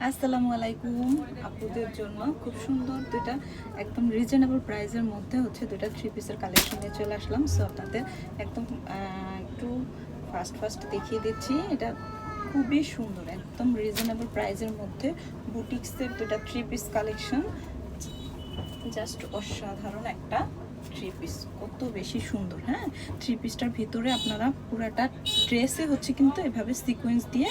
আসসালামু আলাইকুম। আপুদের জন্য খুব সুন্দর দুইটা একদম রিজনেবল প্রাইসের মধ্যে হচ্ছে দুইটা থ্রি পিসের কালেকশন নিয়ে চলে আসলাম। সো আপনাদের একদম একটু ফার্স্ট দেখিয়ে দিচ্ছি। এটা খুবই সুন্দর, একদম রিজনেবল প্রাইসের মধ্যে বুটিক্সের দুইটা থ্রি পিস কালেকশন। জাস্ট অসাধারণ একটা থ্রি পিস, কত বেশি সুন্দর। হ্যাঁ, থ্রি পিসটার ভিতরে আপনারা পুরাটা ড্রেসে হচ্ছে কিন্তু এভাবে সিকোয়েন্স দিয়ে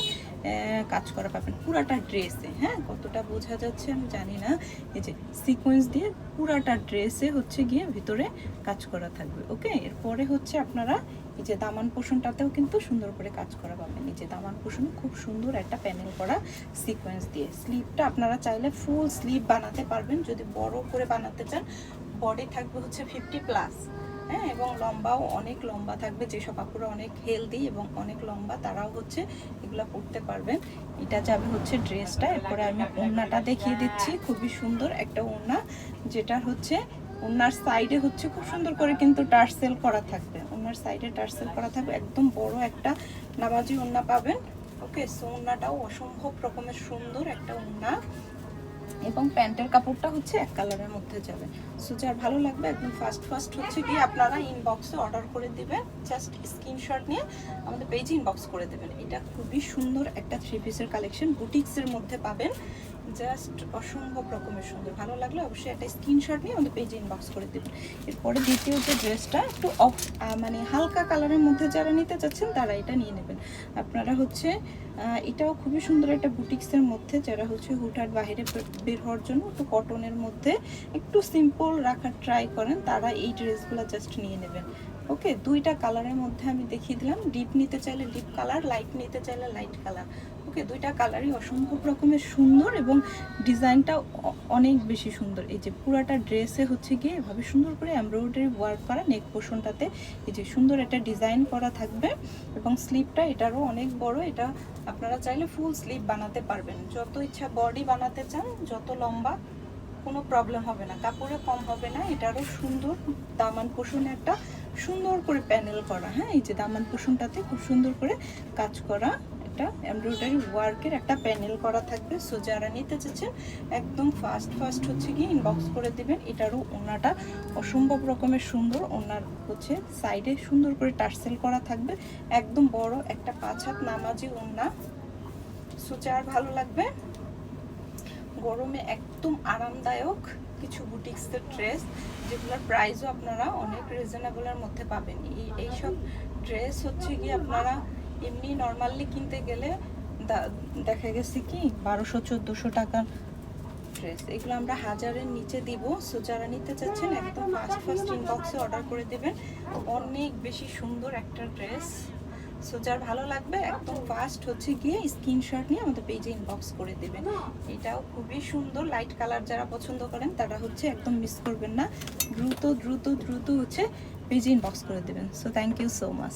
কাজ করা পাবেন পুরাটা ড্রেসে। হ্যাঁ, কতটা বোঝা যাচ্ছে আমি জানি না। এই যে সিকোয়েন্স দিয়ে পুরাটা ড্রেসে হচ্ছে গিয়ে ভিতরে কাজ করা থাকবে। ওকে, এরপরে হচ্ছে আপনারা এই যে দামান পোষণটাতেও কিন্তু সুন্দর করে কাজ করা পাবেন। এই যে দামান পোষণ খুব সুন্দর একটা প্যানেল করা সিকোয়েন্স দিয়ে। স্লিভটা আপনারা চাইলে ফুল স্লিভ বানাতে পারবেন যদি বড় করে বানাতে চান। বডি থাকবে হচ্ছে 50+। হ্যাঁ, এবং লম্বাও অনেক লম্বা থাকবে। যেসব আপুরা অনেক হেলদি এবং অনেক লম্বা তারাও হচ্ছে এগুলো পরতে পারবেন। এটা যাবে হচ্ছে ড্রেসটা। এরপরে আমি ওড়নাটা দেখিয়ে দিচ্ছি। খুবই সুন্দর একটা ওড়না, যেটা হচ্ছে ওনার সাইডে হচ্ছে খুব সুন্দর করে কিন্তু টার্সেল করা থাকবে। ওনার সাইডে টার্সেল করা থাকবে, একদম বড় একটা নামাজি ওড়না পাবেন। ওকে, সো ওড়নাটাও অসম্ভব রকমের সুন্দর একটা ওড়না এবং প্যান্টের কাপড়টা হচ্ছে এক কালারের মধ্যে যাবে। সো যার ভালো লাগবে একদম ফার্স্ট হচ্ছে কি আপনারা ইনবক্সে অর্ডার করে দিবেন। জাস্ট স্ক্রিনশট নিয়ে আমাদের পেজে ইনবক্স করে দেবেন। এটা খুবই সুন্দর একটা থ্রি পিসের কালেকশন, বুটিক্সের মধ্যে পাবেন। জাস্ট অসম্ভব রকমের সুন্দর। ভালো লাগলে অবশ্যই একটা স্ক্রিনশট নিয়ে আমাদের পেজে ইনবক্স করে দেবেন। এরপরে দ্বিতীয় যে ড্রেসটা একটু মানে হালকা কালারের মধ্যে যারা নিতে চাচ্ছেন তারা এটা নিয়ে নেবেন। আপনারা হচ্ছে এটাও খুবই সুন্দর একটা বুটিক্সের মধ্যে, যারা হচ্ছে হুটহাট বাইরে বের হওয়ার জন্য একটু কটনের মধ্যে একটু সিম্পল রাখার ট্রাই করেন, তারা এই ড্রেসগুলো জাস্ট নিয়ে নেবেন। ওকে, দুইটা কালারের মধ্যে আমি দেখিয়ে দিলাম। ডিপ নিতে চাইলে ডিপ কালার, লাইট নিতে চাইলে লাইট কালার। ওকে, দুইটা কালারই অসম্ভব রকমের সুন্দর এবং ডিজাইনটা অনেক বেশি সুন্দর। এই যে পুরাটা ড্রেসে হচ্ছে গিয়ে এভাবে সুন্দর করে এমব্রয়ডারি ওয়ার্ক করা, নেক পোর্শনটাতে এই যে সুন্দর একটা ডিজাইন করা থাকবে এবং স্লিভটা এটারও অনেক বড়। এটা আপনারা চাইলে ফুল স্লিভ বানাতে পারবেন, যত ইচ্ছা বডি বানাতে চান, যত লম্বা কোনো প্রবলেম হবে না, কাপড়ে কম হবে না। এটারও সুন্দর দামান পোষণে একটা সুন্দর করে প্যানেল করা। হ্যাঁ, এই যে দামান পোষণটাতে খুব সুন্দর করে কাজ করা একটা এমব্রয়ডারি ওয়ার্কের একটা প্যানেল করা থাকবে। সো যারা নিতে চাচ্ছেন একদম ফার্স্ট হচ্ছে গিয়ে ইনবক্স করে দিবেন। এটারও ওড়নাটা অসম্ভব রকমের সুন্দর। ওড়নার হচ্ছে সাইডে সুন্দর করে টার্সেল করা থাকবে, একদম বড় একটা 5 হাত নামাজি ওড়না। সো যার ভালো লাগবে, গরমে একদম আরামদায়ক কিছু বুটিক্সের ড্রেস, যেগুলোর প্রাইসও আপনারা অনেক রিজনেবলের মধ্যে পাবেন। এইসব ড্রেস হচ্ছে কি আপনারা এমনি নর্মালি কিনতে গেলে দেখা গেছে কি 1200-1400 টাকার ড্রেস, এগুলো আমরা 1000-এর নিচে দিব। সো যারা নিতে চাচ্ছেন একদম ফার্স্ট ইনবক্সে অর্ডার করে দেবেন। অনেক বেশি সুন্দর একটা ড্রেস। সো যার ভালো লাগবে একদম ফার্স্ট হচ্ছে গিয়ে স্ক্রিনশট নিয়ে আমাদের পেজে ইনবক্স করে দেবেন। এটাও খুবই সুন্দর, লাইট কালার যারা পছন্দ করেন তারা হচ্ছে একদম মিস করবেন না। দ্রুত হচ্ছে পেজে ইনবক্স করে দেবেন। So thank you so much.